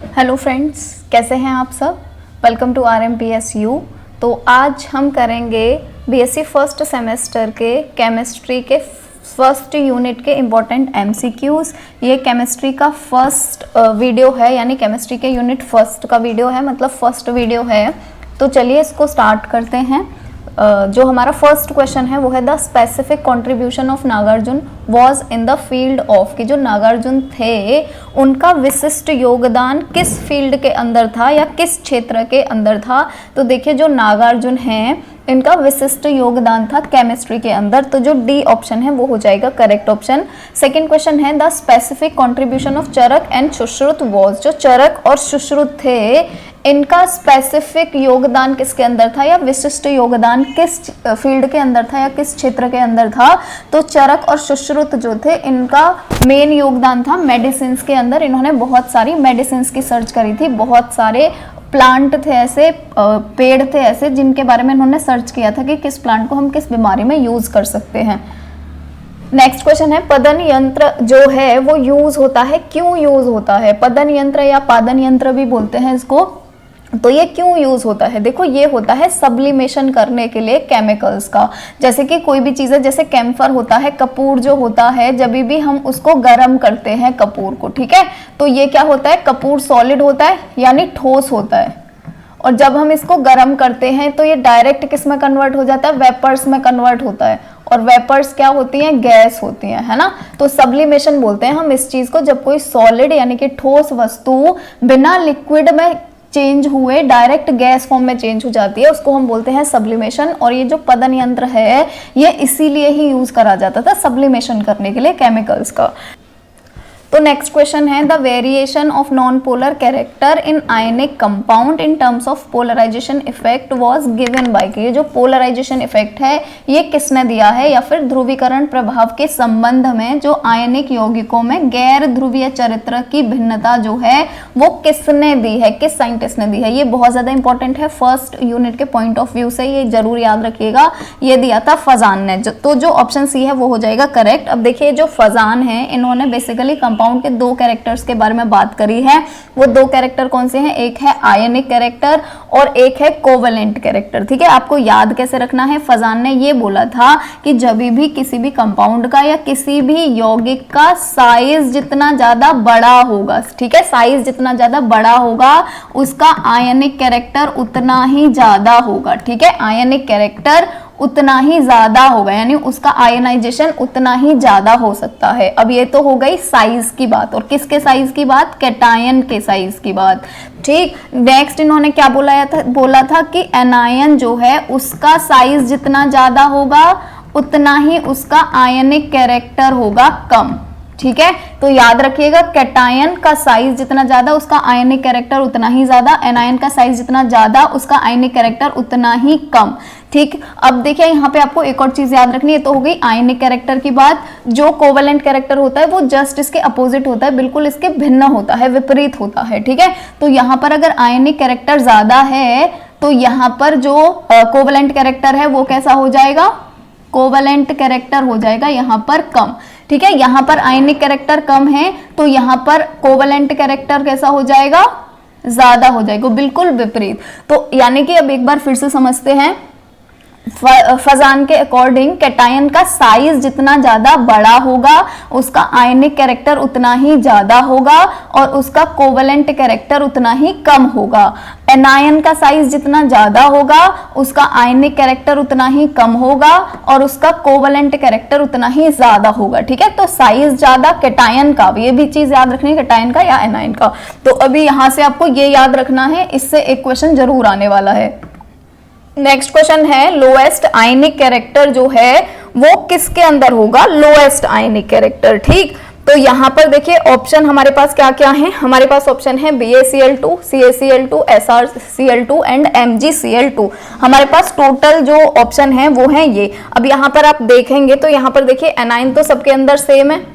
Hello friends, कैसे हैं आप सब। Welcome to RMPSU। तो आज हम करेंगे बीएससी फर्स्ट सेमेस्टर के केमिस्ट्री के फर्स्ट यूनिट के इम्पोर्टेंट MCQs। ये केमिस्ट्री का फर्स्ट वीडियो है, यानी केमिस्ट्री के यूनिट फर्स्ट का वीडियो है, मतलब फर्स्ट वीडियो है। तो चलिए इसको स्टार्ट करते हैं। जो हमारा फर्स्ट क्वेश्चन है वो है the specific contribution of Nagarjuna was in the field of, कि जो नागार्जुन थे उनका विशिष्ट योगदान किस फील्ड के अंदर था या किस क्षेत्र के अंदर था। तो देखिए जो नागार्जुन हैं इनका विशिष्ट योगदान था केमिस्ट्री के अंदर, तो जो डी ऑप्शन है वो हो जाएगा करेक्ट ऑप्शन। सेकंड क्वेश्चन है the specific contribution of Charak and Sushruta was, जो चरक और सुश्रुत थे इनका स्पेसिफिक योगदान किसके अंदर था या विशिष्ट योगदान किस फील्ड के अंदर था या किस क्षेत्र के अंदर था। तो चरक और सुश्रुत जो थे इनका मेन योगदान था मेडिसिन के अंदर। इन्होंने बहुत सारी मेडिसिन की सर्च करी थी, बहुत सारे प्लांट थे ऐसे, पेड़ थे ऐसे जिनके बारे में इन्होंने सर्च किया था कि किस प्लांट को हम किस बीमारी में यूज कर सकते हैं। नेक्स्ट क्वेश्चन है पदन यंत्र जो है वो यूज होता है, क्यों यूज होता है। पदन यंत्र या पादन यंत्र भी बोलते हैं इसको। तो ये क्यों यूज होता है, देखो ये होता है सब्लिमेशन करने के लिए केमिकल्स का। जैसे कि कोई भी चीज़ है, जैसे कैम्फर होता है, कपूर जो होता है, जब भी हम उसको गर्म करते हैं कपूर को, ठीक है, तो ये क्या होता है, कपूर सॉलिड होता है यानी ठोस होता है, और जब हम इसको गर्म करते हैं तो ये डायरेक्ट किस में कन्वर्ट हो जाता है, वेपर्स में कन्वर्ट होता है। और वेपर्स क्या होती हैं, गैस होती हैं, है ना। तो सब्लिमेशन बोलते हैं हम इस चीज को, जब कोई सॉलिड यानी कि ठोस वस्तु बिना लिक्विड में चेंज हुए डायरेक्ट गैस फॉर्म में चेंज हो जाती है, उसको हम बोलते हैं सब्लिमेशन। और ये जो पदन यंत्र है ये इसीलिए ही यूज करा जाता था सब्लिमेशन करने के लिए केमिकल्स का। तो नेक्स्ट क्वेश्चन है the variation of non polar character in ionic compound in terms of polarisation effect was given by, कि ये जो पोलराइजेशन इफेक्ट है ये किसने दिया है, या फिर ध्रुवीकरण प्रभाव के संबंध में जो आयनिक यौगिकों में गैर ध्रुवीय चरित्र की भिन्नता जो है वो किसने दी है, किस साइंटिस्ट ने दी है। ये बहुत ज्यादा इंपॉर्टेंट है फर्स्ट यूनिट के पॉइंट ऑफ व्यू से, ये जरूर याद रखिएगा। ये दिया था फजान ने, तो जो ऑप्शन सी है वो हो जाएगा करेक्ट। अब देखिए जो फजान है इन्होंने बेसिकली कंपाउंड के दो कैरेक्टर्स के बारे में बात करी है। वो दो कैरेक्टर कौन से हैं, एक है आयनिक कैरेक्टर और एक है कोवेलेंट कैरेक्टर, ठीक है। आपको याद कैसे रखना है, फजान ने ये बोला था कि जब भी किसी भी कंपाउंड का या किसी भी यौगिक का साइज जितना ज्यादा बड़ा होगा, ठीक है, साइज जितना ज्यादा बड़ा होगा उसका आयनिक कैरेक्टर उतना ही ज्यादा होगा, ठीक है, आयनिक कैरेक्टर उतना ही ज्यादा होगा, यानी उसका आयनाइजेशन उतना ही ज्यादा हो सकता है। अब ये तो हो गई साइज की बात, और किसके साइज की बात, कैटायन के साइज की बात, ठीक। नेक्स्ट इन्होंने क्या बोला था कि एनायन जो है उसका साइज जितना ज्यादा होगा उतना ही उसका आयनिक कैरेक्टर होगा कम, ठीक है। तो याद रखिएगा कैटायन का साइज जितना ज्यादा उसका आयनिक कैरेक्टर उतना ही ज्यादा, एनायन का साइज जितना ज्यादा उसका आयनिक कैरेक्टर उतना ही कम, ठीक। अब देखिए यहाँ पे आपको एक और चीज याद रखनी है, तो हो गई आयनिक कैरेक्टर की बात। जो कोवेलेंट कैरेक्टर होता है वो जस्ट इसके अपोजिट होता है, बिल्कुल इसके भिन्न होता है, विपरीत होता है, ठीक है। तो यहाँ पर अगर आयनिक कैरेक्टर ज्यादा है तो यहाँ पर जो कोवेलेंट कैरेक्टर है वो कैसा हो जाएगा, कोवेलेंट कैरेक्टर हो जाएगा यहाँ पर कम, ठीक है। यहाँ पर आयनिक कैरेक्टर कम है तो यहाँ पर कोवेलेंट कैरेक्टर कैसा हो जाएगा, ज्यादा हो जाएगा, बिल्कुल विपरीत। तो यानी कि अब एक बार फिर से समझते हैं, फजान के अकॉर्डिंग कैटायन का साइज जितना ज्यादा बड़ा होगा उसका आयनिक कैरेक्टर उतना ही ज्यादा होगा और उसका कोवेलेंट कैरेक्टर उतना ही कम होगा। एनायन का साइज जितना ज्यादा होगा उसका आयनिक कैरेक्टर उतना ही कम होगा और उसका कोवेलेंट कैरेक्टर उतना ही ज्यादा होगा, ठीक है। तो साइज ज्यादा कैटायन का, ये भी चीज याद रखनी है, कैटायन का या एनायन का। तो अभी यहां से आपको ये याद रखना है, इससे एक क्वेश्चन जरूर आने वाला है। नेक्स्ट क्वेश्चन है लोएस्ट आयनिक कैरेक्टर जो है वो किसके अंदर होगा, लोएस्ट आयनिक कैरेक्टर, ठीक। तो यहाँ पर देखिए ऑप्शन हमारे पास क्या क्या है, हमारे पास ऑप्शन है BaCl2, CaCl2, SrCl2 and MgCl2। हमारे पास टोटल जो ऑप्शन है वो है ये। अब यहाँ पर आप देखेंगे तो यहाँ पर देखिए एनाइन तो सबके अंदर सेम है,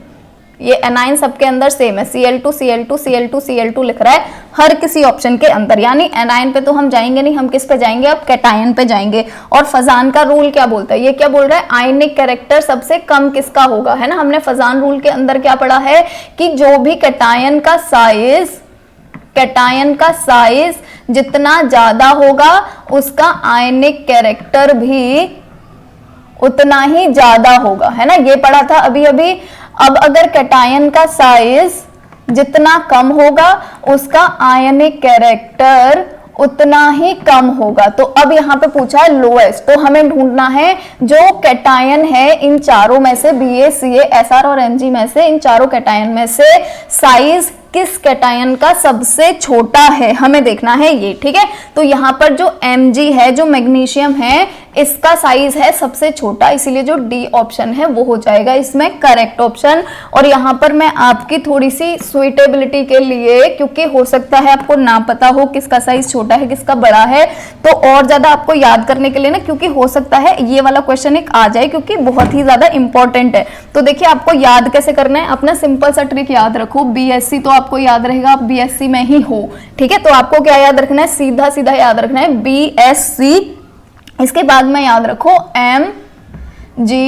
ये एनाइन सबके अंदर सेम है, Cl2 Cl2 Cl2 Cl2 लिख रहा है हर किसी ऑप्शन के अंदर, यानी एनाइन पे तो हम जाएंगे नहीं, हम किस पे जाएंगे, अब कैटायन पे जाएंगे। और फजान का रूल क्या बोलता है, ये क्या बोल रहा है, आयनिक कैरेक्टर सबसे कम किसका होगा, है ना। हमने फजान रूल के अंदर क्या पढ़ा है कि जो भी कैटायन का साइज कैटायन का साइज जितना ज्यादा होगा उसका आयनिक कैरेक्टर भी उतना ही ज्यादा होगा, है ना, ये पढ़ा था अभी अभी। अब अगर कैटायन का साइज जितना कम होगा उसका आयनिक कैरेक्टर उतना ही कम होगा। तो अब यहाँ पे पूछा है लोएस्ट, तो हमें ढूंढना है जो कैटायन है इन चारों में से, Ba, Ca, Sr और Mg में से, इन चारों कैटायन में से साइज किस कैटायन का सबसे छोटा है, हमें देखना है ये, ठीक है। तो यहाँ पर जो Mg है, जो मैग्नीशियम है, इसका साइज है सबसे छोटा, इसीलिए जो डी ऑप्शन है वो हो जाएगा इसमें करेक्ट ऑप्शन। और यहाँ पर मैं आपकी थोड़ी सी सुइटेबिलिटी के लिए, क्योंकि हो सकता है आपको ना पता हो किसका साइज छोटा है किसका बड़ा है, तो और ज्यादा आपको याद करने के लिए ना, क्योंकि हो सकता है ये वाला क्वेश्चन एक आ जाए, क्योंकि बहुत ही ज्यादा इंपॉर्टेंट है। तो देखिए आपको याद कैसे करना है, अपना सिंपल सा ट्रिक याद रखो। BSc तो आपको याद रहेगा, आप BSc में ही हो, ठीक है। तो आपको क्या याद रखना है, सीधा सीधा याद रखना है BSc, इसके बाद में याद रखो MgB,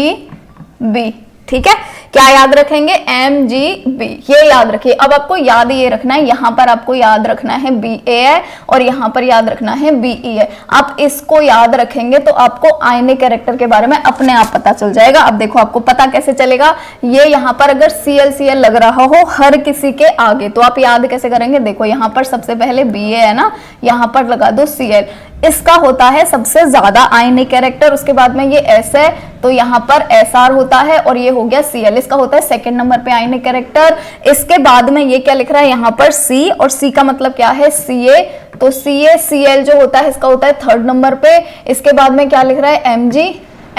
ठीक है। क्या याद रखेंगे, MgB, ये याद रखिए। अब आपको याद ये रखना है, यहाँ पर आपको याद रखना है Ba है और यहाँ पर याद रखना है Be है। आप इसको याद रखेंगे तो आपको आयनिक कैरेक्टर के बारे में अपने आप पता चल जाएगा। अब देखो आपको पता कैसे चलेगा, ये यहाँ पर अगर Cl लग रहा हो हर किसी के आगे, तो आप याद कैसे करेंगे, देखो यहाँ पर सबसे पहले Ba है ना, यहाँ पर लगा दो Cl, इसका होता है सबसे ज्यादा आयनिक कैरेक्टर, उसके बाद में ये S है तो यहाँ पर Sr होता है और ये हो गया Cl, इसका होता है सेकंड नंबर पे आयनिक कैरेक्टर। इसके बाद में ये क्या लिख रहा है यहाँ पर C, और C का मतलब क्या है Ca, तो CaCl जो होता है इसका होता है थर्ड नंबर पे। इसके बाद में क्या लिख रहा है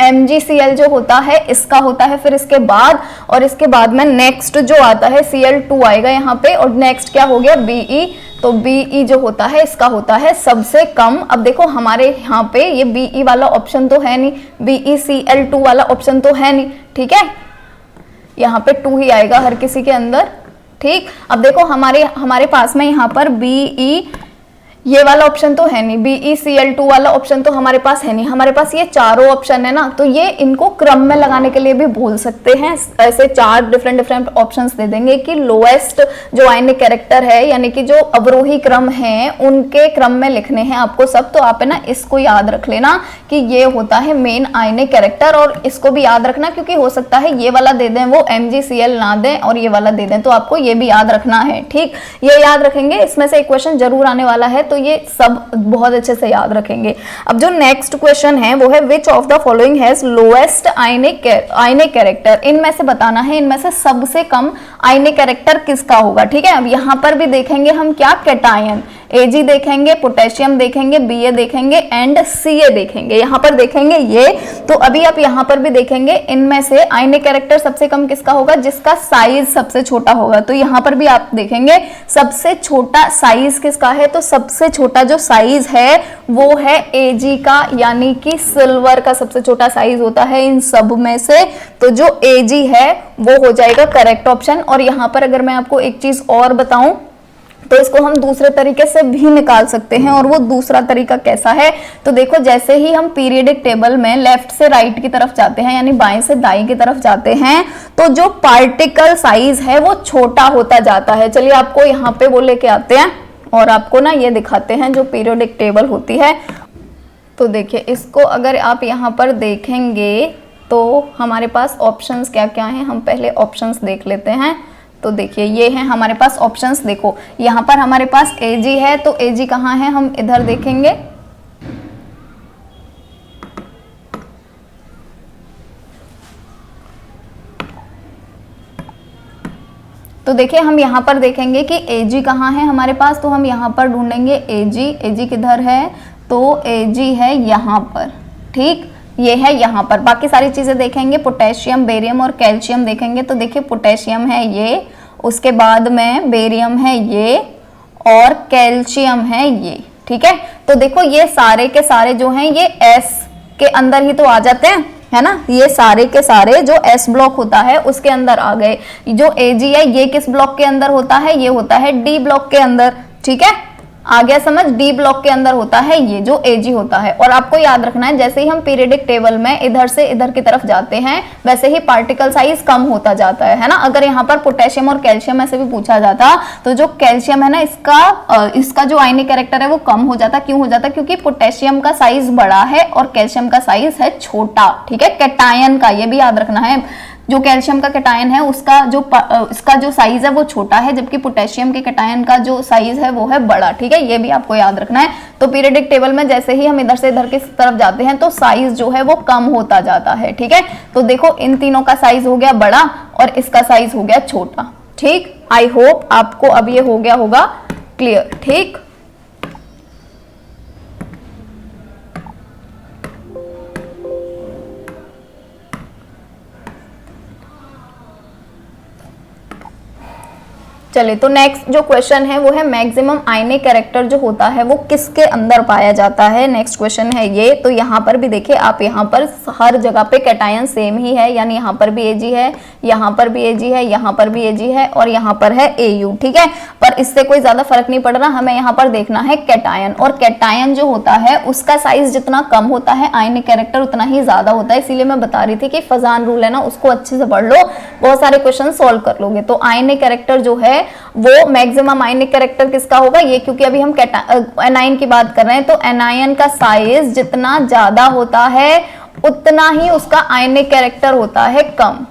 MgCl जो होता है इसका होता है फिर इसके बाद, और इसके बाद में नेक्स्ट जो आता है Cl2 आएगा यहाँ पे, और नेक्स्ट क्या हो गया Be, तो Be जो होता है इसका होता है सबसे कम। अब देखो हमारे यहाँ पे ये Be वाला ऑप्शन तो है नहीं, BeCl2 वाला ऑप्शन तो है नहीं, ठीक है, यहाँ पे 2 ही आएगा हर किसी के अंदर, ठीक। अब देखो हमारे पास में यहाँ पर Be ये वाला ऑप्शन तो है नहीं, BeCl2 वाला ऑप्शन तो हमारे पास है नहीं, हमारे पास ये चारों ऑप्शन है ना, तो ये इनको क्रम में लगाने के लिए भी बोल सकते हैं। ऐसे 4 डिफरेंट ऑप्शंस दे देंगे कि लोएस्ट जो आयनिक कैरेक्टर है, यानी कि जो अवरोही क्रम है उनके क्रम में लिखने हैं आपको सब। तो आप है ना इसको याद रख लेना कि ये होता है मेन आयनिक कैरेक्टर, और इसको भी याद रखना क्योंकि हो सकता है ये वाला दे दें वो MgCl ना दें और ये वाला दे दें, तो आपको ये भी याद रखना है, ठीक। ये याद रखेंगे, इसमें से एक क्वेश्चन जरूर आने वाला है, तो ये सब बहुत अच्छे से याद रखेंगे। अब जो नेक्स्ट क्वेश्चन है वो है which of the following has lowest ionic character, इनमें से बताना है इनमें से सबसे कम आयनिक कैरेक्टर किसका होगा, ठीक है। अब यहाँ पर भी देखेंगे हम क्या, कैटायन, Ag देखेंगे, पोटेशियम देखेंगे, Ba देखेंगे एंड Ca देखेंगे, यहाँ पर देखेंगे ये। तो अभी आप यहाँ पर भी देखेंगे इनमें से आयनिक कैरेक्टर सबसे कम किसका होगा, जिसका साइज सबसे छोटा होगा। तो यहाँ पर भी आप देखेंगे सबसे छोटा साइज किसका है, तो सबसे छोटा जो साइज है वो है Ag का, यानी कि सिल्वर का सबसे छोटा साइज होता है इन सब में से। तो जो Ag है वो हो जाएगा करेक्ट ऑप्शन। और यहाँ पर अगर मैं आपको एक चीज और बताऊं तो इसको हम दूसरे तरीके से भी निकाल सकते हैं, और वो दूसरा तरीका कैसा है, तो देखो जैसे ही हम पीरियडिक टेबल में लेफ्ट से राइट की तरफ जाते हैं, यानी बाएं से दाएं की तरफ जाते हैं, तो जो पार्टिकल साइज है वो छोटा होता जाता है। चलिए आपको यहाँ पे वो लेके आते हैं और आपको ना ये दिखाते हैं जो पीरियडिक टेबल होती है। तो देखिए इसको अगर आप यहाँ पर देखेंगे तो हमारे पास ऑप्शंस क्या क्या हैं, हम पहले ऑप्शंस देख लेते हैं। तो देखिए ये है हमारे पास ऑप्शंस, देखो यहाँ पर हमारे पास Ag है, तो Ag कहाँ है, हम इधर देखेंगे, तो देखिए हम यहाँ पर देखेंगे कि Ag कहाँ है हमारे पास, तो हम यहाँ पर ढूंढेंगे Ag किधर है, तो Ag है यहाँ पर, ठीक, ये है यहाँ पर। बाकी सारी चीजें देखेंगे, पोटेशियम, बेरियम और कैल्शियम देखेंगे, तो देखिए पोटेशियम है ये, उसके बाद में बेरियम है ये और कैल्शियम है ये, ठीक है। तो देखो ये सारे के सारे जो हैं ये S के अंदर ही तो आ जाते हैं, है ना, ये सारे के सारे जो S ब्लॉक होता है उसके अंदर आ गए। जो Ag है ये किस ब्लॉक के अंदर होता है, ये होता है D ब्लॉक के अंदर, ठीक है। आ गया समझ। डी ब्लॉक के अंदर होता है ये जो Ag होता है। और आपको याद रखना है जैसे ही हम पीरियडिक टेबल में इधर से इधर की तरफ जाते हैं वैसे ही पार्टिकल साइज कम होता जाता है ना। अगर यहाँ पर पोटेशियम और कैल्शियम में से भी पूछा जाता तो जो कैल्शियम है ना इसका जो आयनिक कैरेक्टर है वो कम हो जाता। क्यों हो जाता? क्योंकि पोटेशियम का साइज बड़ा है और कैल्शियम का साइज है छोटा। ठीक है, कैटायन का ये भी याद रखना है, जो कैल्शियम का कैटायन है इसका जो साइज है वो छोटा है, जबकि पोटेशियम के कैटायन का जो साइज है वो है बड़ा। ठीक है, ये भी आपको याद रखना है। तो पीरियडिक टेबल में जैसे ही हम इधर से इधर की तरफ जाते हैं तो साइज जो है वो कम होता जाता है। ठीक है, तो देखो इन तीनों का साइज हो गया बड़ा और इसका साइज हो गया छोटा। ठीक, आई होप आपको अब ये हो गया होगा क्लियर। ठीक, चलिए तो नेक्स्ट जो क्वेश्चन है वो है मैक्सिमम आयनिक कैरेक्टर जो होता है वो किसके अंदर पाया जाता है। नेक्स्ट क्वेश्चन है ये। तो यहाँ पर भी देखिए आप, यहाँ पर हर जगह पे कैटायन सेम ही है, यानी यहाँ पर भी Ag है, यहाँ पर भी Ag है, यहाँ पर भी Ag है और यहाँ पर है Au। ठीक है, पर इससे कोई ज्यादा फर्क नहीं पड़ रहा, हमें यहाँ पर देखना है कैटायन। और कैटायन जो होता है उसका साइज जितना कम होता है आयनिक कैरेक्टर उतना ही ज्यादा होता है। इसीलिए मैं बता रही थी कि फजान रूल है ना, उसको अच्छे से पढ़ लो, बहुत सारे क्वेश्चन सॉल्व कर लोगे। तो आयनिक कैरेक्टर जो है वो मैक्सिमम आयनिक कैरेक्टर किसका होगा ये, क्योंकि अभी हम एनायन की बात कर रहे हैं तो एनायन का साइज जितना ज्यादा होता है उतना ही उसका आयनिक कैरेक्टर होता है कम।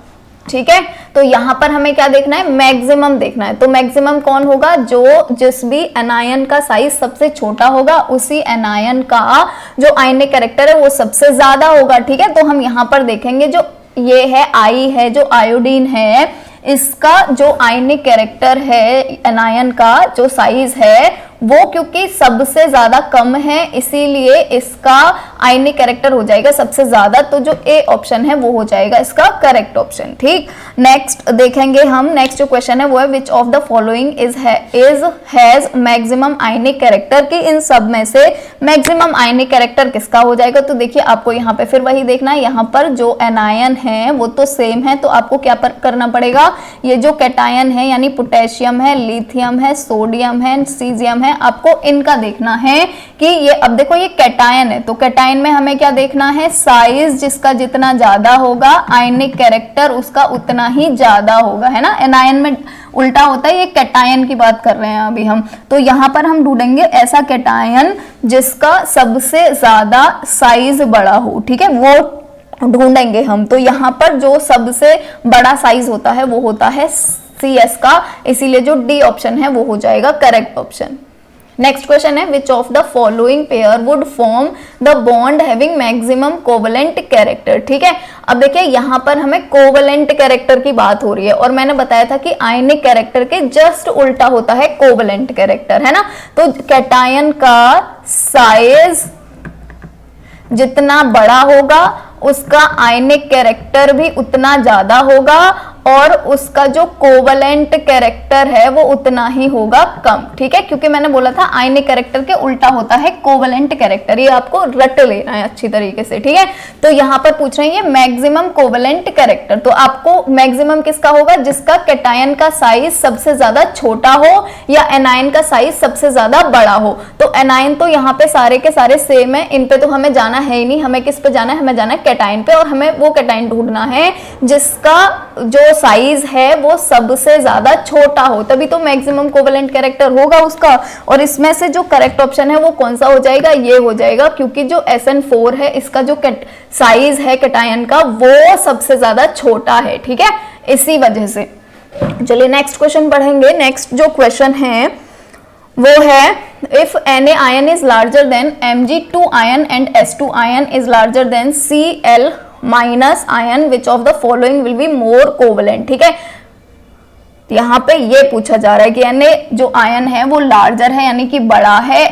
ठीक है, तो यहां पर हमें क्या देखना है, मैक्सिमम देखना है। तो मैक्सिमम कौन होगा, जिस भी एनायन का साइज सबसे छोटा होगा उसी एनायन का जो आयनिक कैरेक्टर है वो सबसे ज्यादा होगा। ठीक है, तो हम यहां पर देखेंगे जो ये है आई है, जो आयोडीन है, इसका जो आयनिक कैरेक्टर है एनायन का जो साइज है वो क्योंकि सबसे ज्यादा कम है इसीलिए इसका आयनिक कैरेक्टर हो जाएगा सबसे ज्यादा। तो जो ए ऑप्शन है वो हो जाएगा इसका करेक्ट ऑप्शन। ठीक, नेक्स्ट देखेंगे हम। नेक्स्ट जो क्वेश्चन है वो है which of the following is has maximum ionic character, की इन सब में से मैक्सिमम आयनिक कैरेक्टर किसका हो जाएगा। तो देखिए आपको यहाँ पे फिर वही देखना है, यहाँ पर जो एनायन है वो तो सेम है, तो आपको क्या करना पड़ेगा, ये जो कैटायन है यानी पोटेशियम है, लिथियम है, सोडियम है, सीजियम है, आपको इनका देखना है कि ये, अब देखो ये कैटायन है तो कैटायन में हमें क्या देखना है, साइज जिसका जितना ज्यादा होगा आयनिक कैरेक्टर उसका उतना ही ज्यादा होगा, है ना। एनायन में उल्टा होता है, ये कैटायन की बात कर रहे हैं अभी हम। तो यहां पर हम ढूंढेंगे ऐसा कैटायन जिसका सबसे ज्यादा साइज बड़ा हो। ठीक है, वो ढूंढेंगे हम। तो यहाँ पर जो सबसे बड़ा साइज होता है वो होता है CS का, इसीलिए जो डी ऑप्शन है वो हो जाएगा करेक्ट ऑप्शन। नेक्स्ट क्वेश्चन है which of the following pair would form the bond having maximum covalent character. ठीक है, अब देखिए यहाँ पर हमें कोवेलेंट कैरेक्टर की बात हो रही है और मैंने बताया था कि आयनिक कैरेक्टर के जस्ट उल्टा होता है कोवेलेंट कैरेक्टर, है ना। तो कैटायन का साइज जितना बड़ा होगा उसका आयनिक कैरेक्टर भी उतना ज्यादा होगा और उसका जो कोवेलेंट कैरेक्टर है वो उतना ही होगा कम। ठीक है, क्योंकि मैंने बोला था आयनिक कैरेक्टर के उल्टा होता है कोवेलेंट कैरेक्टर, ये आपको रट लेना है अच्छी तरीके से। ठीक है, तो यहाँ पर पूछ रहे हैं ये मैक्सिमम कोवेलेंट कैरेक्टर, तो आपको मैक्सिमम किसका होगा, जिसका कैटायन का साइज सबसे ज्यादा छोटा हो या एनायन का साइज सबसे ज्यादा बड़ा हो। तो एनायन तो यहाँ पे सारे के सारे सेम है, इन पे तो हमें जाना है ही नहीं, हमें किस पे जाना है, हमें जाना है कैटायन पे, और हमें वो कैटायन ढूंढना है जिसका जो साइज है वो सबसे ज्यादा छोटा हो, तभी तो मैक्सिमम कोवेलेंट कैरेक्टर होगा उसका। और इसमें से जो करेक्ट ऑप्शन है वो कौन सा हो जाएगा, ये हो जाएगा, क्योंकि जो SN4 है इसका जो साइज है कैटायन का वो सबसे ज्यादा छोटा है। ठीक है, इसी वजह से। चलिए नेक्स्ट क्वेश्चन पढ़ेंगे। नेक्स्ट जो क्वेश्चन है वो है if Na ion is larger than Mg2 ion and S2 ion is larger than Cl minus ion which of the following will be more covalent. ठीक है, यहां पे ये पूछा जा रहा है कि यानी जो आयन है वो लार्जर है यानी कि बड़ा है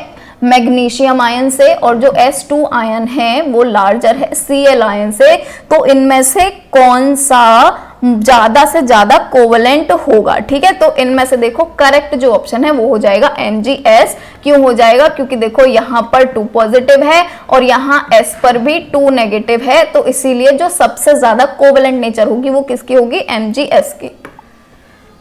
मैग्नीशियम आयन से, और जो S2 आयन है वो लार्जर है Cl आयन से, तो इनमें से कौन सा ज्यादा से ज्यादा कोवेलेंट होगा। ठीक है, तो इनमें से देखो करेक्ट जो ऑप्शन है वो हो जाएगा MgS। क्यों हो जाएगा, क्योंकि देखो यहाँ पर 2 पॉजिटिव है और यहाँ S पर भी 2 नेगेटिव है, तो इसीलिए जो सबसे ज्यादा कोवेलेंट नेचर होगी वो किसकी होगी, MgS की।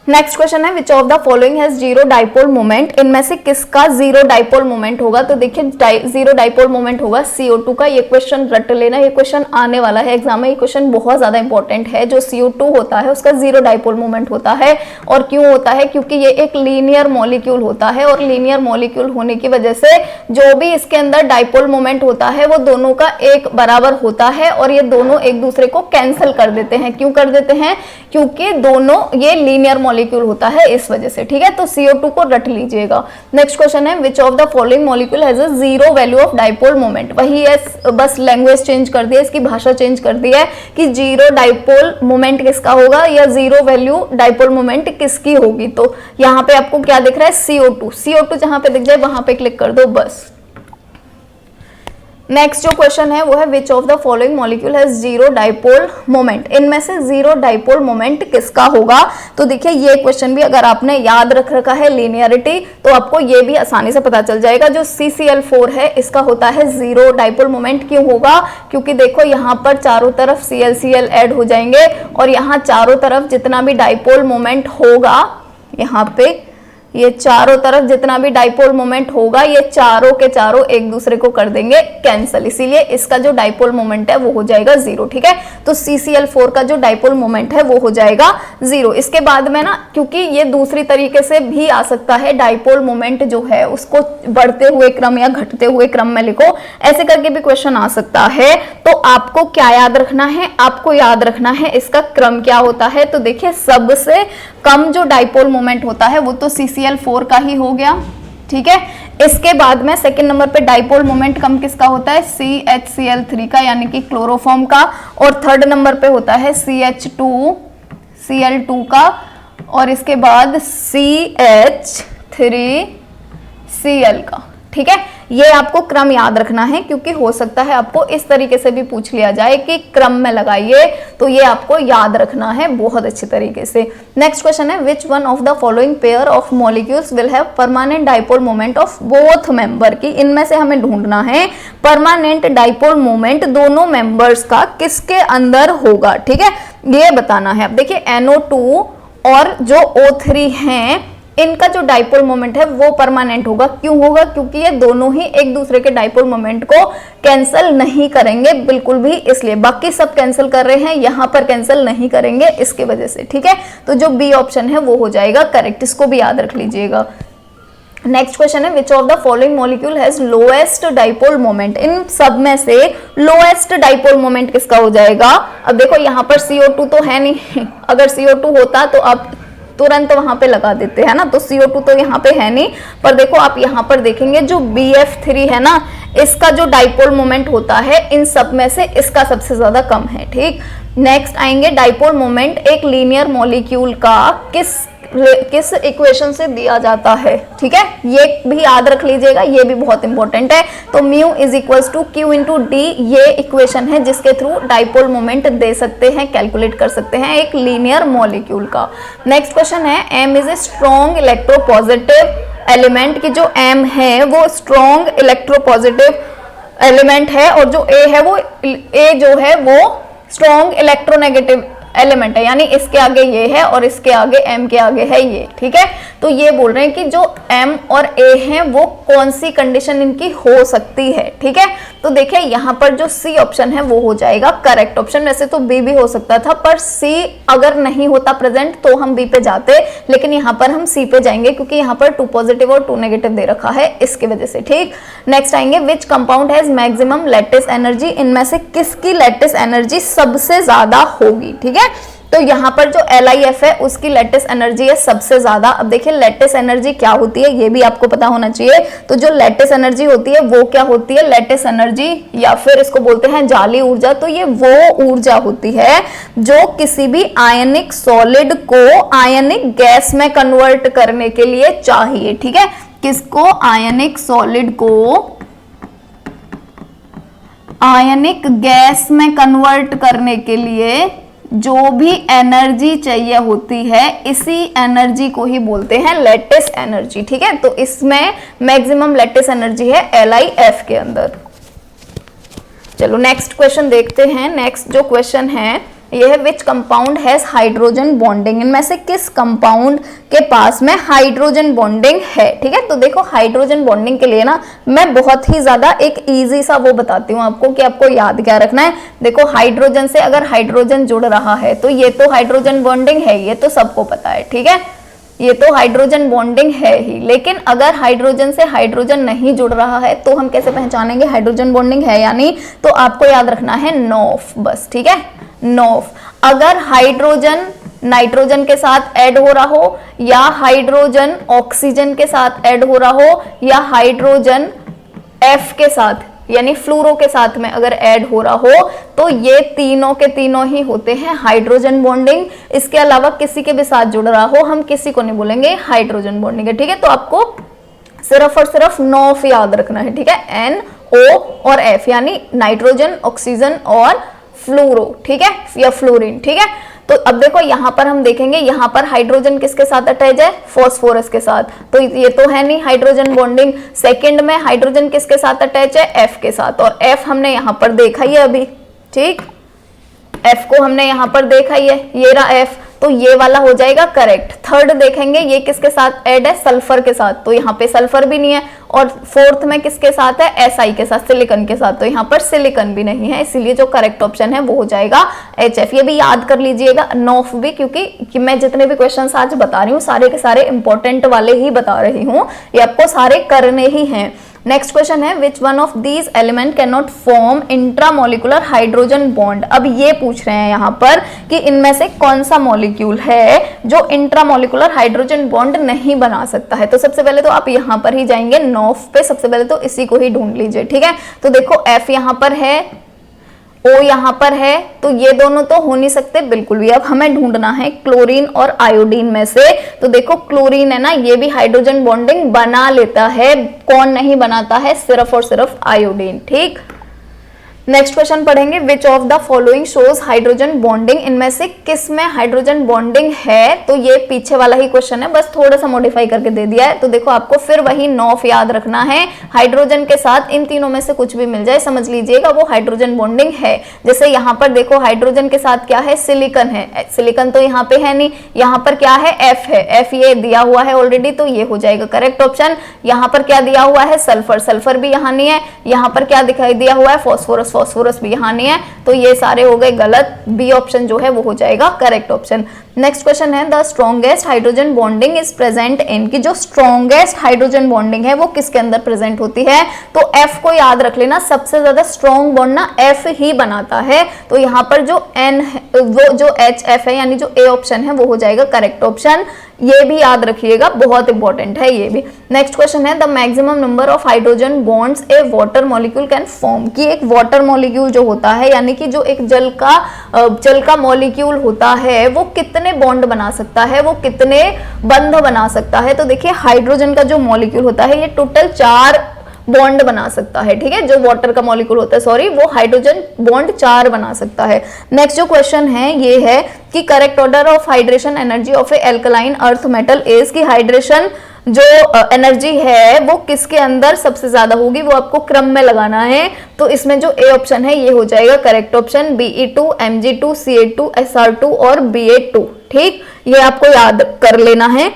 नेक्स्ट क्वेश्चन है which of the following has zero dipole moment, इनमें से किसका जीरो डाइपोल मोमेंट होगा। तो देखिए जीरो डाइपोल मोमेंट होगा CO2 का। ये क्वेश्चन रट लेना, ये क्वेश्चन आने वाला है एग्जाम में, ये क्वेश्चन बहुत ज्यादा इंपॉर्टेंट है। जो CO2 होता है उसका जीरो डाइपोल मोमेंट होता है, और क्यों होता है, क्योंकि ये एक लीनियर मॉलिक्यूल होता है, और लीनियर मॉलिक्यूल होने की वजह से जो भी इसके अंदर डाइपोल मोमेंट होता है वो दोनों का एक बराबर होता है, और ये दोनों एक दूसरे को कैंसिल कर देते हैं। क्यों कर देते हैं, क्योंकि दोनों ये लीनियर मॉलिक्यूल होता है इस वजह से, ठीक है। तो CO2 को रट लीजिएगा। नेक्स्ट क्वेश्चन है which of the following molecule has a zero value of dipole moment. वही है, बस लैंग्वेज चेंज कर दिया, इसकी भाषा चेंज कर दी है कि जीरो डाइपोल मोमेंट किसका होगा या जीरो वैल्यू डाइपोल मोमेंट किसकी होगी। तो यहाँ पे आपको क्या दिख रहा है, CO2 जहां पे दिख जाए वहां पे क्लिक कर दो बस। नेक्स्ट जो क्वेश्चन है वो है which of the following molecule has zero dipole moment, इनमें से जीरो डाइपोल मोमेंट किसका होगा। तो देखिए ये क्वेश्चन भी अगर आपने याद रख रखा है लिनियरिटी, तो आपको ये भी आसानी से पता चल जाएगा। जो CCl4 है इसका होता है जीरो डाइपोल मोमेंट। क्यों होगा, क्योंकि देखो यहाँ पर चारों तरफ Cl ऐड हो जाएंगे, और यहाँ चारों तरफ जितना भी डाइपोल मोमेंट होगा, यहाँ पे ये चारों तरफ जितना भी डाइपोल मोमेंट होगा ये चारों के चारों एक दूसरे को कर देंगे कैंसिल, इसीलिए इसका जो डाइपोल मोमेंट है वो हो जाएगा जीरो, ठीक है। तो CCl4 का जो डाइपोल मोमेंट है वो हो जाएगा जीरो। इसके बाद में ना, क्योंकि ये दूसरी तरीके से भी आ सकता है, डाइपोल मोमेंट जो है उसको बढ़ते हुए क्रम या घटते हुए क्रम में लिखो, ऐसे करके भी क्वेश्चन आ सकता है। तो आपको क्या याद रखना है, आपको याद रखना है इसका क्रम क्या होता है। तो देखिए सबसे कम जो डाइपोल मोमेंट होता है वो तो CCl4 का ही हो गया, ठीक है। इसके बाद में सेकंड नंबर पे डाइपोल मोमेंट कम किसका होता है, CHCl3 का, यानी कि क्लोरोफॉर्म का। और थर्ड नंबर पे होता है CH2Cl2 का, और इसके बाद CH3Cl का, ठीक है। ये आपको क्रम याद रखना है, क्योंकि हो सकता है आपको इस तरीके से भी पूछ लिया जाए कि क्रम में लगाइए, तो ये आपको याद रखना है बहुत अच्छे तरीके से। नेक्स्ट क्वेश्चन है which one of the following pair of molecules will have permanent dipole moment of both member की, इनमें से हमें ढूंढना है परमानेंट डाइपोल मोमेंट दोनों मेंबर्स का किसके अंदर होगा, ठीक है, ये बताना है। अब देखिए NO2 और जो O3 हैं इनका जो डाइपोल मोमेंट है वो परमानेंट होगा। क्यों होगा, क्योंकि ये दोनों ही एक दूसरे के डाइपोल मोमेंट को कैंसिल नहीं करेंगे बिल्कुल भी, इसलिए बाकी सब कैंसिल कर रहे हैं, यहां पर कैंसिल नहीं करेंगे इसके वजह से, ठीक है। तो जो बी ऑप्शन है वो हो जाएगा करेक्ट, इसको भी याद रख लीजिएगा। नेक्स्ट क्वेश्चन है which of the following molecule has lowest dipole moment, इन सब में से लोएस्ट डाइपोल मोमेंट किसका हो जाएगा। अब देखो यहाँ पर CO2 तो है नहीं, अगर CO2 होता तो आप तुरंत वहां पे लगा देते हैं ना, तो CO2 तो यहाँ पे है नहीं, पर देखो आप यहाँ पर देखेंगे जो BF3 है ना, इसका जो डाइपोल मोमेंट होता है इन सब में से इसका सबसे ज्यादा कम है, ठीक। नेक्स्ट आएंगे डाइपोल मोमेंट एक लीनियर मॉलिक्यूल का किस इक्वेशन से दिया जाता है, ठीक है, ये भी याद रख लीजिएगा, ये भी बहुत इंपॉर्टेंट है। तो mu is equals to Q into d, ये इक्वेशन है जिसके थ्रू डाइपोल मोमेंट दे सकते हैं, कैलकुलेट कर सकते हैं एक लीनियर मॉलिक्यूल का। नेक्स्ट क्वेश्चन है M is a strong electropositive element, की जो M है वो स्ट्रॉन्ग इलेक्ट्रोपॉजिटिव एलिमेंट है, और जो A है वो A जो है वो स्ट्रॉन्ग इलेक्ट्रोनेगेटिव एलिमेंट है, यानी इसके आगे ये है और इसके आगे M के आगे है ये, ठीक है। तो ये बोल रहे हैं कि जो M और A हैं वो कौन सी कंडीशन इनकी हो सकती है, ठीक है। तो देखिए यहाँ पर जो C ऑप्शन है वो हो जाएगा करेक्ट ऑप्शन, वैसे तो B भी हो सकता था, पर C अगर नहीं होता प्रेजेंट तो हम B पे जाते, लेकिन यहाँ पर हम C पे जाएंगे क्योंकि यहाँ पर 2 पॉजिटिव और 2 नेगेटिव दे रखा है इसकी वजह से, ठीक। नेक्स्ट आएंगे which compound has maximum lattice energy, इनमें से किसकी लैटिस एनर्जी सबसे ज्यादा होगी, ठीक है। तो यहाँ पर जो LiF है उसकी लैटिस एनर्जी है सबसे ज्यादा। अब देखिए लैटिस एनर्जी क्या होती है ये भी आपको पता होना चाहिए। तो जो लैटिस एनर्जी होती है वो क्या होती है, लैटिस एनर्जी या फिर इसको बोलते हैं जाली ऊर्जा। तो ये वो ऊर्जा होती है जो किसी भी आयनिक सॉलिड को आयनिक गैस में कन्वर्ट करने के लिए चाहिए, ठीक है। किसको, आयनिक सॉलिड को आयनिक गैस में कन्वर्ट करने के लिए जो भी एनर्जी चाहिए होती है इसी एनर्जी को ही बोलते हैं लैटिस एनर्जी, ठीक है। तो इसमें मैक्सिमम लैटिस एनर्जी है LiF के अंदर। चलो नेक्स्ट क्वेश्चन देखते हैं। नेक्स्ट जो क्वेश्चन है ये है which compound has hydrogen bonding, इनमें से किस कंपाउंड के पास में हाइड्रोजन बॉन्डिंग है। ठीक है, तो देखो हाइड्रोजन बॉन्डिंग के लिए ना मैं बहुत ही ज्यादा एक इजी सा वो बताती हूँ आपको कि आपको याद क्या रखना है। देखो हाइड्रोजन से अगर हाइड्रोजन जुड़ रहा है तो ये तो हाइड्रोजन बॉन्डिंग है, ये तो सबको पता है। ठीक है, ये तो हाइड्रोजन बॉन्डिंग है ही, लेकिन अगर हाइड्रोजन से हाइड्रोजन नहीं जुड़ रहा है तो हम कैसे पहचानेंगे हाइड्रोजन बॉन्डिंग है या नहीं। तो आपको याद रखना है नॉफ बस। ठीक है, नॉफ। अगर हाइड्रोजन नाइट्रोजन के साथ ऐड हो रहा हो, या हाइड्रोजन ऑक्सीजन के साथ ऐड हो रहा हो, या हाइड्रोजन एफ के साथ यानी फ्लूरो के साथ में अगर ऐड हो रहा हो, तो ये तीनों के तीनों ही होते हैं हाइड्रोजन बॉन्डिंग। इसके अलावा किसी के भी साथ जुड़ रहा हो हम किसी को नहीं बोलेंगे हाइड्रोजन बॉन्डिंग है। ठीक है, तो आपको सिर्फ और सिर्फ नॉफ याद रखना है। ठीक है, NO और F यानी नाइट्रोजन, ऑक्सीजन और फ्लूरो। ठीक है, या फ्लोरीन। ठीक है, तो अब देखो यहां पर हम देखेंगे, यहां पर हाइड्रोजन किसके साथ अटैच है, फॉस्फोरस के साथ, तो ये तो है नहीं हाइड्रोजन बॉन्डिंग। सेकंड में हाइड्रोजन किसके साथ अटैच है, F के साथ, और F हमने यहां पर देखा ही है अभी। ठीक, F को हमने यहां पर देखा ही है, ये रहा F, तो ये वाला हो जाएगा करेक्ट। थर्ड देखेंगे ये किसके साथ ऐड है, सल्फर के साथ, तो यहाँ पे सल्फर भी नहीं है। और फोर्थ में किसके साथ है, Si के साथ, सिलिकॉन के साथ, तो यहाँ पर सिलिकॉन भी नहीं है, इसीलिए जो करेक्ट ऑप्शन है वो हो जाएगा HF। ये भी याद कर लीजिएगा नॉफ भी, क्योंकि मैं जितने भी क्वेश्चन आज बता रही हूँ सारे के सारे इंपॉर्टेंट वाले ही बता रही हूँ, ये आपको सारे करने ही हैं। नेक्स्ट क्वेश्चन है which one of these element can not form intramolecular hydrogen bond. अब ये पूछ रहे हैं यहाँ पर कि इनमें से कौन सा मॉलिक्यूल है जो इंट्रामोलिकुलर हाइड्रोजन बॉन्ड नहीं बना सकता है। तो सबसे पहले तो आप यहाँ पर ही जाएंगे नॉफ पे, सबसे पहले तो इसी को ही ढूंढ लीजिए। ठीक है, तो देखो F यहाँ पर है, O यहाँ पर है, तो ये दोनों तो हो नहीं सकते बिल्कुल भी। अब हमें ढूंढना है क्लोरीन और आयोडीन में से। तो देखो क्लोरीन है ना, ये भी हाइड्रोजन बॉन्डिंग बना लेता है, कौन नहीं बनाता है, सिर्फ और सिर्फ आयोडीन। ठीक, नेक्स्ट क्वेश्चन पढ़ेंगे विच of the following shows hydrogen bonding, इनमें से किस में हाइड्रोजन बॉन्डिंग है। तो ये पीछे वाला ही क्वेश्चन है, बस थोड़ा सा मॉडिफाई करके दे दिया है। तो देखो आपको फिर वही नॉफ याद रखना है, हाइड्रोजन के साथ इन तीनों में से कुछ भी मिल जाए समझ लीजिएगा वो हाइड्रोजन बॉन्डिंग है। जैसे यहाँ पर देखो हाइड्रोजन के साथ क्या है, सिलिकॉन है, सिलिकॉन तो यहाँ पे है नहीं, यहाँ पर क्या है, F है, F ये दिया हुआ है ऑलरेडी, तो ये हो जाएगा करेक्ट ऑप्शन। यहाँ पर क्या दिया हुआ है, सल्फर, सल्फर भी यहाँ नहीं है। यहाँ पर क्या दिखाई दिया हुआ है, फॉस्फोरस, फॉस्फोरस भी यहाँ नहीं है, तो ये सारे हो गए गलत। बी ऑप्शन जो है वो हो जाएगा करेक्ट ऑप्शन। नेक्स्ट क्वेश्चन है the strongest hydrogen bonding is present in, की जो स्ट्रॉन्गेस्ट हाइड्रोजन बॉन्डिंग है वो किसके अंदर प्रेजेंट होती है। तो F को याद रख लेना, सबसे ज्यादा स्ट्रॉन्ग बॉन्ड ना F ही बनाता है। तो यहाँ पर जो N वो जो HF है यानी जो A ऑप्शन है वो हो जाएगा करेक्ट ऑप्शन। ये भी याद रखिएगा, बहुत इंपॉर्टेंट है ये भी। नेक्स्ट क्वेश्चन है the maximum number of hydrogen bonds A water molecule can form, कि एक वाटर मॉलिक्यूल जो होता है यानी कि जो एक जल का मॉलिक्यूल होता है वो कितने बॉन्ड बना सकता है, वो कितने बंध बना सकता है। तो देखिए हाइड्रोजन का जो मॉलिक्यूल होता है ये टोटल 4 बॉन्ड बना सकता है। ठीक है, जो वाटर का मॉलिक्यूल होता है सॉरी, वो हाइड्रोजन बॉन्ड 4 बना सकता है। नेक्स्ट जो क्वेश्चन है ये है कि correct order of hydration energy of A alkaline earth metal is, की हाइड्रेशन जो एनर्जी है वो किसके अंदर सबसे ज्यादा होगी, वो आपको क्रम में लगाना है। तो इसमें जो ए ऑप्शन है ये हो जाएगा correct option, Be2, Mg2, Ca2, Sr2 और Ba2। ठीक, ये आपको याद कर लेना है।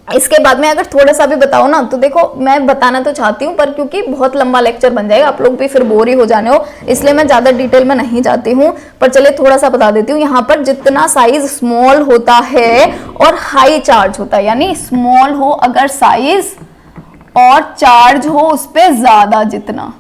इसके बाद में अगर थोड़ा सा भी बताओ ना, तो देखो मैं बताना तो चाहती हूँ पर क्योंकि बहुत लंबा लेक्चर बन जाएगा, आप लोग भी फिर बोर ही हो जाने हो, इसलिए मैं ज्यादा डिटेल में नहीं जाती हूँ। पर चलिए थोड़ा सा बता देती हूँ। यहाँ पर जितना साइज स्मॉल होता है और हाई चार्ज होता है, यानी स्मॉल हो अगर साइज और चार्ज हो उस पर ज्यादा जितना,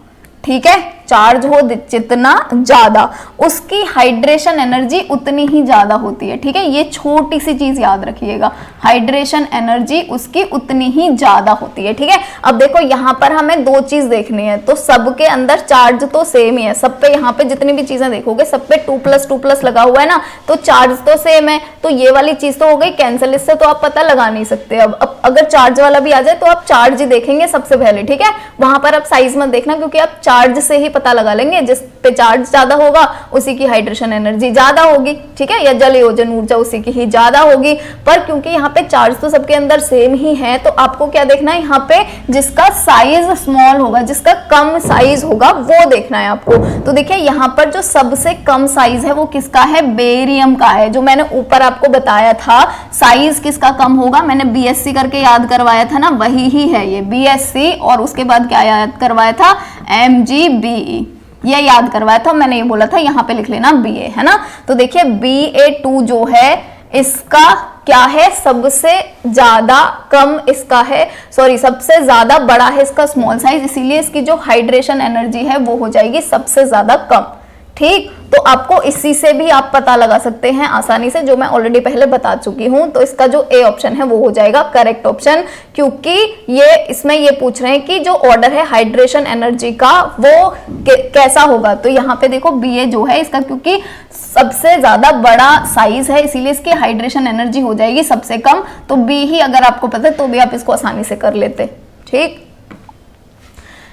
ठीक है, चार्ज हो जितना ज्यादा उसकी हाइड्रेशन एनर्जी उतनी ही ज्यादा होती है। ठीक है, ये छोटी सी चीज याद रखिएगा, हाइड्रेशन एनर्जी उसकी उतनी ही ज्यादा होती है। ठीक है, अब देखो यहाँ पर हमें 2 चीज देखनी है, तो सबके अंदर चार्ज तो सेम ही है, सब पे यहाँ पे जितनी भी चीजें देखोगे सब पे 2+2+ लगा हुआ है ना, तो चार्ज तो सेम है, तो ये वाली चीज तो हो गई कैंसिल, इससे तो आप पता लगा नहीं सकते। अब अगर चार्ज वाला भी आ जाए तो आप चार्ज ही देखेंगे सबसे पहले। ठीक है, वहां पर आप साइज मत देखना क्योंकि आप चार्ज से ही पता लगा लेंगे, जिस पे चार्ज ज्यादा होगा उसी की हाइड्रेशन एनर्जी ज्यादा होगी, ठीक है, या जल योजन ऊर्जा उसी की ही ज्यादा होगी। पर क्योंकि यहाँ पे चार्ज तो सबके अंदर सेम ही है, तो आपको क्या देखना है, यहाँ पे जिसका साइज स्मॉल होगा, जिसका कम साइज होगा वो देखना है आपको। तो देखिए यहाँ पर जो सबसे कम साइज है वो किसका है, बेरियम का है। जो मैंने ऊपर आपको बताया था साइज किसका कम होगा, मैंने बीएससी करके याद करवाया था ना, वही ही है ये बीएससी, और उसके बाद क्या याद करवाया था, एमजीबीई, ये याद करवाया था मैंने, ये बोला था यहाँ पे लिख लेना बीए, है ना। तो देखिए BA2 जो है इसका क्या है, सबसे ज्यादा कम इसका है, सॉरी सबसे ज्यादा बड़ा है इसका स्मॉल साइज, इसीलिए इसकी जो हाइड्रेशन एनर्जी है वो हो जाएगी सबसे ज्यादा कम, ठीक। तो आपको इसी से भी आप पता लगा सकते हैं आसानी से, जो मैं ऑलरेडी पहले बता चुकी हूं। तो इसका जो ए ऑप्शन है वो हो जाएगा करेक्ट ऑप्शन, क्योंकि ये इसमें ये पूछ रहे हैं कि जो ऑर्डर है हाइड्रेशन एनर्जी का वो कैसा होगा। तो यहाँ पे देखो बीए जो है इसका, क्योंकि सबसे ज्यादा बड़ा साइज है इसीलिए इसकी हाइड्रेशन एनर्जी हो जाएगी सबसे कम। तो बी ही अगर आपको पता है तो भी आप इसको आसानी से कर लेते, ठीक।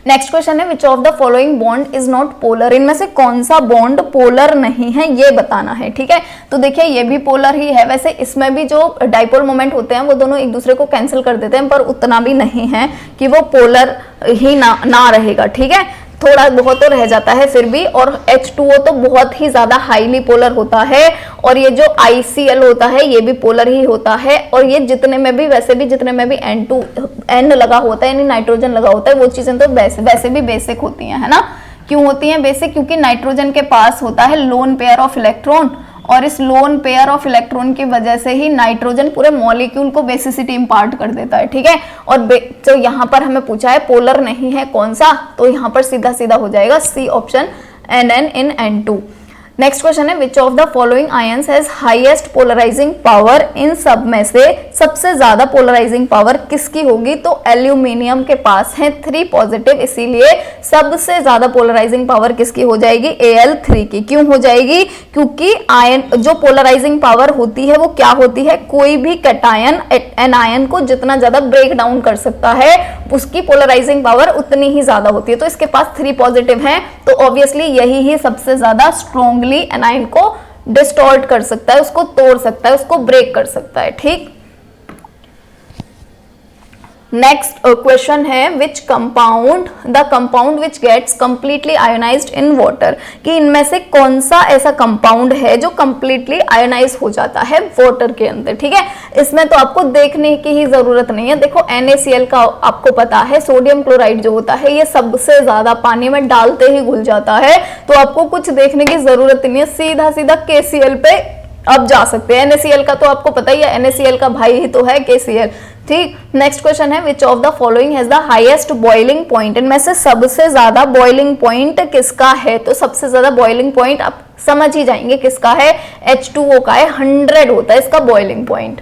नेक्स्ट क्वेश्चन है, which of the following bond is not polar, इनमें से कौन सा बॉन्ड पोलर नहीं है ये बताना है, ठीक है। तो देखिए ये भी पोलर ही है, वैसे इसमें भी जो डाइपोल मोमेंट होते हैं वो दोनों एक दूसरे को कैंसिल कर देते हैं, पर उतना भी नहीं है कि वो पोलर ही ना रहेगा, ठीक है, थोड़ा बहुत तो रह जाता है फिर भी। और H2O तो बहुत ही ज्यादा हाईली पोलर होता है, और ये जो ICL होता है ये भी पोलर ही होता है, और ये जितने में भी वैसे भी जितने में भी N लगा होता है यानी नाइट्रोजन लगा होता है वो चीजें तो वैसे भी बेसिक होती हैं, है ना। क्यों होती हैं बेसिक, क्योंकि नाइट्रोजन के पास होता है लोन पेयर ऑफ इलेक्ट्रॉन, और इस लोन पेयर ऑफ इलेक्ट्रॉन की वजह से ही नाइट्रोजन पूरे मॉलिक्यूल को बेसिसिटी इंपार्ट कर देता है, ठीक है। और जो यहाँ पर हमें पूछा है पोलर नहीं है कौन सा, तो यहाँ पर सीधा सीधा हो जाएगा C option NN in N2। Next question है, which of the following ions has highest polarising power, इन सब में से सबसे ज्यादा पोलराइजिंग पावर किसकी होगी, तो एल्यूमिनियम के पास है 3 पॉजिटिव, इसीलिए सबसे ज्यादा पोलराइजिंग पावर किसकी हो जाएगी, Al3 की। क्यों हो जाएगी, क्योंकि आयन जो पोलराइजिंग पावर होती है वो क्या होती है, कोई भी कैटायन एनायन को जितना ज्यादा ब्रेक डाउन कर सकता है उसकी पोलराइजिंग पावर उतनी ही ज्यादा होती है। तो इसके पास 3 पॉजिटिव हैं, तो ऑब्वियसली यही ही सबसे ज्यादा स्ट्रॉन्ग एनायन को डिस्टॉर्ट कर सकता है, उसको तोड़ सकता है, उसको ब्रेक कर सकता है, ठीक। नेक्स्ट क्वेश्चन है, which compound the compound which gets completely ionised in water, कि इनमें से कौन सा ऐसा कंपाउंड है जो कंप्लीटली आयोनाइज हो जाता है वाटर के अंदर, ठीक है। इसमें तो आपको देखने की ही जरूरत नहीं है, देखो NaCl का आपको पता है, सोडियम क्लोराइड जो होता है ये सबसे ज्यादा पानी में डालते ही घुल जाता है, तो आपको कुछ देखने की जरूरत नहीं है, सीधा सीधा KCl पे अब जा सकते हैं। NaCl का तो आपको पता ही है, NaCl का भाई ही तो है KCl, ठीक। नेक्स्ट क्वेश्चन है, which of the following has the highest boiling point, इनमें से सबसे ज्यादा बॉइलिंग पॉइंट किसका है, तो सबसे ज्यादा बॉइलिंग पॉइंट आप समझ ही जाएंगे किसका है, H2O का है, 100 होता है इसका बॉइलिंग पॉइंट।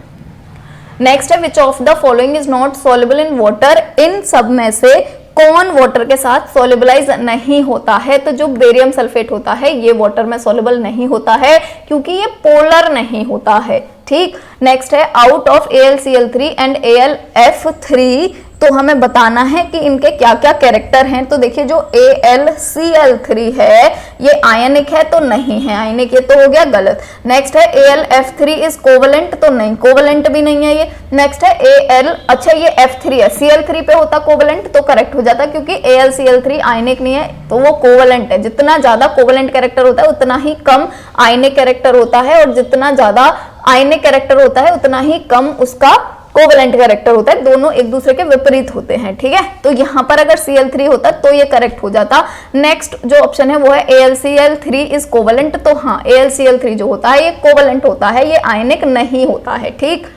नेक्स्ट है, which of the following is not soluble in water, इन सब में से कौन वाटर के साथ सोल्युबलाइज नहीं होता है, तो जो बेरियम सल्फेट होता है ये वाटर में सोल्युबल नहीं होता है क्योंकि ये पोलर नहीं होता है, ठीक। नेक्स्ट है, out of AlCl3 and AlF3, तो हमें बताना है कि इनके क्या क्या कैरेक्टर हैं। तो देखिए जो AlCl3 है ये आयनिक है तो नहीं है, आयनिक ये तो हो गया गलत। नेक्स्ट है AlF3 इज कोवलेंट, तो नहीं, कोवलेंट भी नहीं है ये। नेक्स्ट है अच्छा ये F3 है, Cl3 पे होता कोवलेंट तो करेक्ट हो जाता, क्योंकि AlCl3 आयनिक नहीं है तो वो कोवलेंट है। जितना ज्यादा कोवलेंट कैरेक्टर होता है उतना ही कम आयनिक कैरेक्टर होता है, और जितना ज्यादा आयनिक कैरेक्टर होता है उतना ही कम उसका कोवलेंट कैरेक्टर होता है, दोनों एक दूसरे के विपरीत होते हैं, ठीक है। तो यहाँ पर अगर Cl3 होता तो ये करेक्ट हो जाता। नेक्स्ट जो ऑप्शन है वो है AlCl3 इज कोवलेंट, तो हाँ AlCl3 जो होता है ये कोवलेंट होता है, ये आयनिक नहीं होता है, ठीक।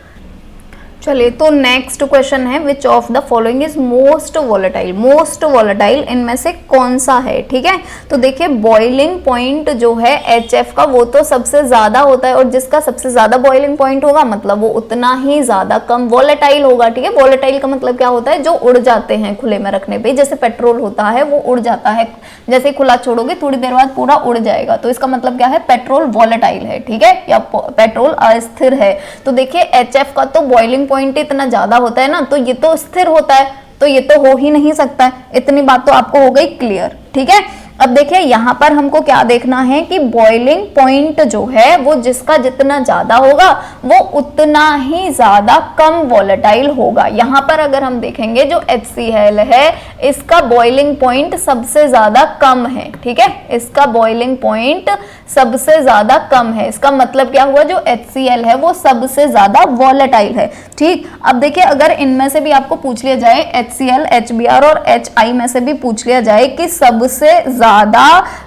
चलिए तो नेक्स्ट क्वेश्चन है, which of the following is most volatile, most volatile इनमें से कौन सा है, ठीक है। तो देखिए बॉइलिंग पॉइंट जो है HF का वो तो सबसे ज्यादा होता है, और जिसका सबसे ज्यादा बॉइलिंग पॉइंट होगा मतलब वो उतना ही ज्यादा कम वॉलेटाइल होगा, ठीक है। वॉलेटाइल का मतलब क्या होता है, जो उड़ जाते हैं खुले में रखने पे, जैसे पेट्रोल होता है वो उड़ जाता है, जैसे खुला छोड़ोगे थोड़ी देर बाद पूरा उड़ जाएगा, तो इसका मतलब क्या है, पेट्रोल वॉलेटाइल है, ठीक है, या पेट्रोल अस्थिर है। तो देखिए HF का तो बॉइलिंग पॉइंट इतना ज्यादा होता है ना, तो ये तो स्थिर होता है, तो ये तो हो ही नहीं सकता है। इतनी बात तो आपको हो गई क्लियर, ठीक है। अब देखिए यहाँ पर हमको क्या देखना है कि बॉइलिंग पॉइंट जो है वो जिसका जितना ज्यादा होगा वो उतना ही ज्यादा कम वॉलेटाइल होगा। यहाँ पर अगर हम देखेंगे जो HCl है इसका बॉइलिंग पॉइंट सबसे ज्यादा कम है, ठीक है, इसका बॉइलिंग पॉइंट सबसे ज्यादा कम है। इसका मतलब क्या हुआ, जो HCl है वो सबसे ज्यादा वॉलेटाइल है। ठीक, अब देखिए अगर इनमें से भी आपको पूछ लिया जाए HCl, HBr और HI में से भी पूछ लिया जाए कि सबसे ज्यादा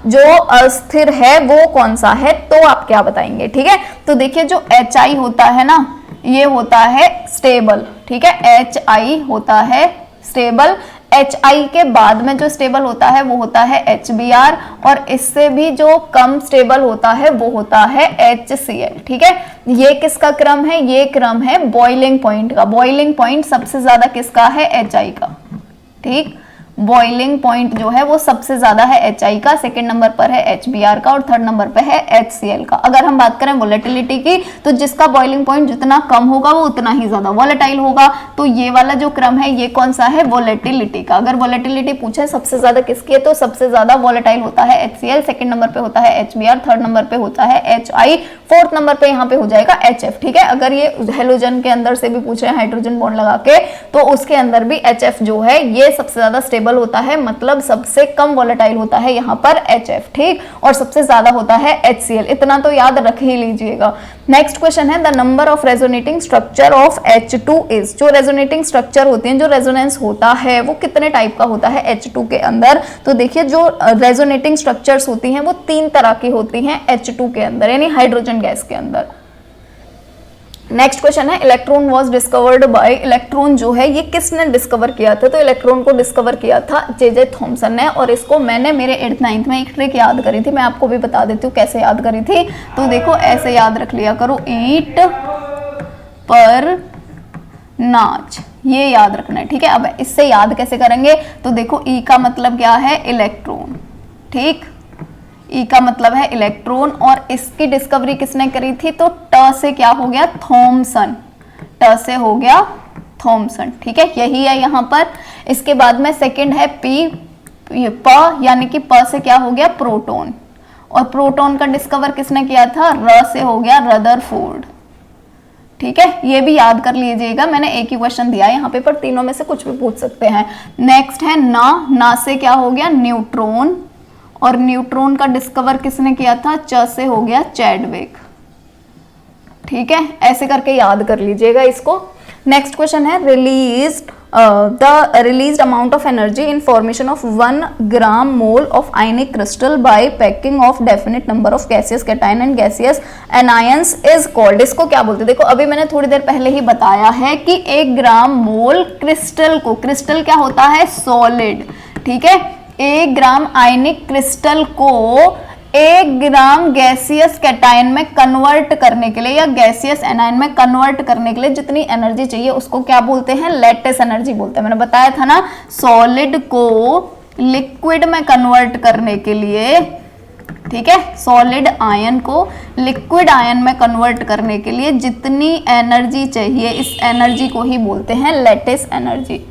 जो अस्थिर है वो कौन सा है, तो आप क्या बताएंगे। ठीक है, तो देखिए जो HI होता है ना ये होता है स्टेबल, ठीक है, HI होता है स्टेबल। HI के बाद में जो स्टेबल होता है वो होता है HBr और इससे भी जो कम स्टेबल होता है वो होता है HCl। ठीक है, ये किसका क्रम है, ये क्रम है बॉइलिंग पॉइंट का। बॉइलिंग पॉइंट सबसे ज्यादा किसका है, HI का। ठीक, बॉइलिंग पॉइंट जो है वो सबसे ज्यादा है HI का, सेकंड नंबर पर है HBr का और थर्ड नंबर पर है HCl का। अगर हम बात करें वोलेटिलिटी की तो जिसका बॉइलिंग पॉइंट जितना कम होगा वो उतना ही ज्यादा वोलेटाइल होगा। तो ये वाला जो क्रम है ये कौन सा है, वोलेटिलिटी का। अगर वोलेटिलिटी पूछे सबसे ज्यादा किसकी है तो सबसे ज्यादा वोलेटाइल होता है HCl, सेकंड नंबर पे होता है HBr, थर्ड नंबर पे होता है HI, फोर्थ नंबर पे यहाँ पे हो जाएगा HF। ठीक है, अगर ये हेलोजन के अंदर से भी पूछे हाइड्रोजन बॉन्ड लगा के तो उसके अंदर भी HF जो है ये सबसे ज्यादा स्टेबल होता है, मतलब सबसे कम वोलेटाइल होता है यहाँ पर HF। ठीक, और सबसे ज्यादा होता है HCl, इतना तो याद रख ही लीजिएगा। नेक्स्ट क्वेश्चन है the number of resonating structure of H2 is. जो रेजोनेटिंग स्ट्रक्चर होते हैं, जो रेजोनेंस होता है वो कितने टाइप का होता है H2 के अंदर। तो देखिए जो रेजोनेटिंग स्ट्रक्चर्स होती हैं वो 3 तरह की होती हैं H2 के अंदर, यानी हाइड्रोजन गैस के अंदर। नेक्स्ट क्वेश्चन है electron was discovered by. Electron जो है ये किसने डिस्कवर किया था, तो इलेक्ट्रॉन को डिस्कवर किया था जे थॉमसन ने। और इसको मैंने मेरे 8th 9th में एक ट्रिक याद करी थी, मैं आपको भी बता देती हूँ कैसे याद करी थी। तो देखो ऐसे याद रख लिया करो, ईंट पर नाच, ये याद रखना है। ठीक है, अब इससे याद कैसे करेंगे, तो देखो ई का मतलब क्या है, इलेक्ट्रॉन। ठीक, ई का मतलब है इलेक्ट्रॉन और इसकी डिस्कवरी किसने करी थी, तो ट से क्या हो गया, थॉमसन। ट से हो गया थॉमसन। ठीक है, यही है यहाँ पर। इसके बाद में सेकंड है पी, प यानी कि प से क्या हो गया, प्रोटॉन। और प्रोटॉन का डिस्कवर किसने किया था, र से हो गया रदरफोर्ड। ठीक है, ये भी याद कर लीजिएगा, मैंने एक ही क्वेश्चन दिया है यहाँ पे, पर तीनों में से कुछ भी पूछ सकते हैं। नेक्स्ट है ना से क्या हो गया, न्यूट्रॉन। और न्यूट्रॉन का डिस्कवर किसने किया था, च से हो गया चैडविक। ठीक है, ऐसे करके याद कर लीजिएगा इसको। नेक्स्ट क्वेश्चन है the released amount of energy in formation of 1 gram mole of ionic crystal by packing of definite number of gaseous cation and gaseous anions is called. इसको क्या बोलते हैं, देखो अभी मैंने थोड़ी देर पहले ही बताया है कि 1 ग्राम मोल क्रिस्टल को, क्रिस्टल क्या होता है, सॉलिड। ठीक है, 1 ग्राम आयनिक क्रिस्टल को 1 ग्राम गैसियस कैटायन में कन्वर्ट करने के लिए या गैसियस एनायन में कन्वर्ट करने के लिए जितनी एनर्जी चाहिए उसको क्या बोलते हैं, लैटिस एनर्जी बोलते हैं। मैंने बताया था ना, सॉलिड को लिक्विड में कन्वर्ट करने के लिए, ठीक है, सॉलिड आयन को लिक्विड आयन में कन्वर्ट करने के लिए जितनी एनर्जी चाहिए इस एनर्जी को ही बोलते हैं लैटिस एनर्जी।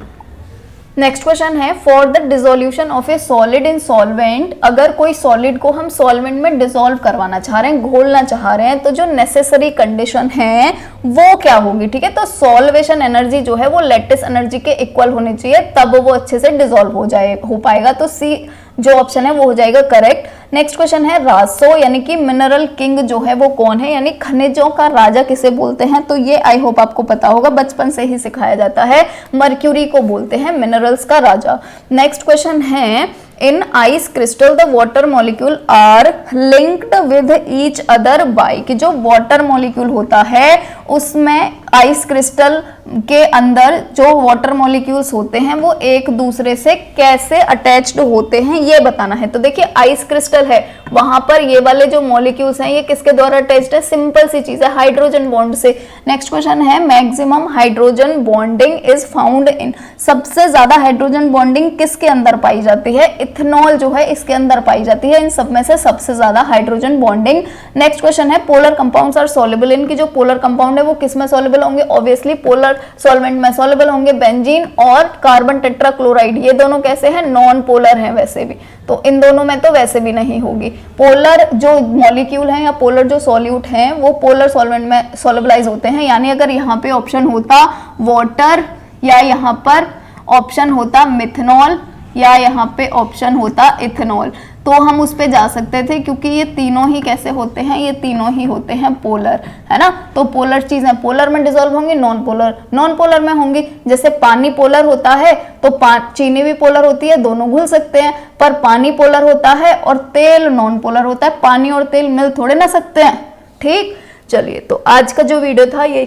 नेक्स्ट क्वेश्चन है for the dissolution of A solid in solvent. अगर कोई सॉलिड को हम सॉल्वेंट में डिसॉल्व करवाना चाह रहे हैं, घोलना चाह रहे हैं, तो जो नेसेसरी कंडीशन है वो क्या होगी। ठीक है, तो सॉल्वेशन एनर्जी जो है वो लैटिस एनर्जी के इक्वल होनी चाहिए, तब वो अच्छे से डिसॉल्व हो पाएगा। तो सी जो ऑप्शन है वो हो जाएगा करेक्ट। नेक्स्ट क्वेश्चन है रासो यानी कि मिनरल किंग जो है वो कौन है, यानी खनिजों का राजा किसे बोलते हैं। तो ये आई होप आपको पता होगा, बचपन से ही सिखाया जाता है। मर्क्यूरी को बोलते हैं मिनरल्स का राजा। नेक्स्ट क्वेश्चन है in ice crystal the water molecule are linked with each other by. कि जो वाटर मॉलिक्यूल होता है उसमें आइस क्रिस्टल के अंदर जो वाटर मॉलिक्यूल्स होते हैं वो एक दूसरे से कैसे अटैच्ड होते हैं ये बताना है। तो देखिए आइस क्रिस्टल है वहां पर ये वाले जो मॉलिक्यूल्स हैं ये किसके द्वारा अटैच्ड है, सिंपल सी चीज है, हाइड्रोजन बॉन्ड से। नेक्स्ट क्वेश्चन है maximum hydrogen bonding is found in, सबसे ज्यादा हाइड्रोजन बॉन्डिंग किसके अंदर पाई जाती है, इथेनॉल जो है इसके अंदर पाई जाती है, इन सब में से सबसे ज्यादा हाइड्रोजन बॉन्डिंग। नेक्स्ट क्वेश्चन है पोलर कंपाउंड्स आर सॉल्युबल, इनकी जो पोलर कंपाउंड है वो किस में सॉल्युबल होंगे, ऑब्वियसली पोलर सॉल्वेंट में सॉल्युबल होंगे, बेंजीन और कार्बन टेट्राक्लोराइड, ये दोनों कैसे हैं, नॉन पोलर हैं वैसे भी, तो इन दोनों में तो वैसे भी नहीं होगी। पोलर जो मॉलिक्यूल हैं या पोलर जो सॉल्यूट हैं वो पोलर सॉल्वेंट में सॉल्युबलाइज होते हैं, यानी अगर यहाँ पे ऑप्शन होता वाटर या यहाँ पर ऑप्शन होता मिथेनॉल या यहाँ पे ऑप्शन होता इथेनॉल तो हम उस पे जा सकते थे, क्योंकि ये तीनों ही कैसे होते हैं, ये तीनों ही होते हैं पोलर, है ना। तो पोलर चीजें पोलर में डिसॉल्व होंगी, नॉन पोलर में होंगी। जैसे पानी पोलर होता है तो चीनी भी पोलर होती है, दोनों घुल सकते हैं, पर पानी पोलर होता है और तेल नॉन पोलर होता है, पानी और तेल मिल थोड़े ना सकते हैं। ठीक, चलिए तो आज का जो वीडियो था ये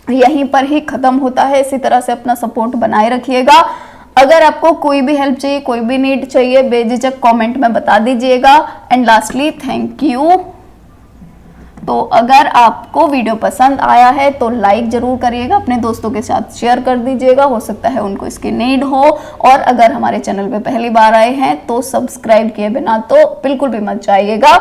यहीं पर ही खत्म होता है। इसी तरह से अपना सपोर्ट बनाए रखिएगा। अगर आपको कोई भी हेल्प चाहिए, कोई भी नीड चाहिए, बेझिझक कमेंट में बता दीजिएगा। And lastly thank you. तो अगर आपको वीडियो पसंद आया है तो लाइक जरूर करिएगा, अपने दोस्तों के साथ शेयर कर दीजिएगा, हो सकता है उनको इसकी नीड हो। और अगर हमारे चैनल पे पहली बार आए हैं तो सब्सक्राइब किए बिना तो बिल्कुल भी मत जाइएगा।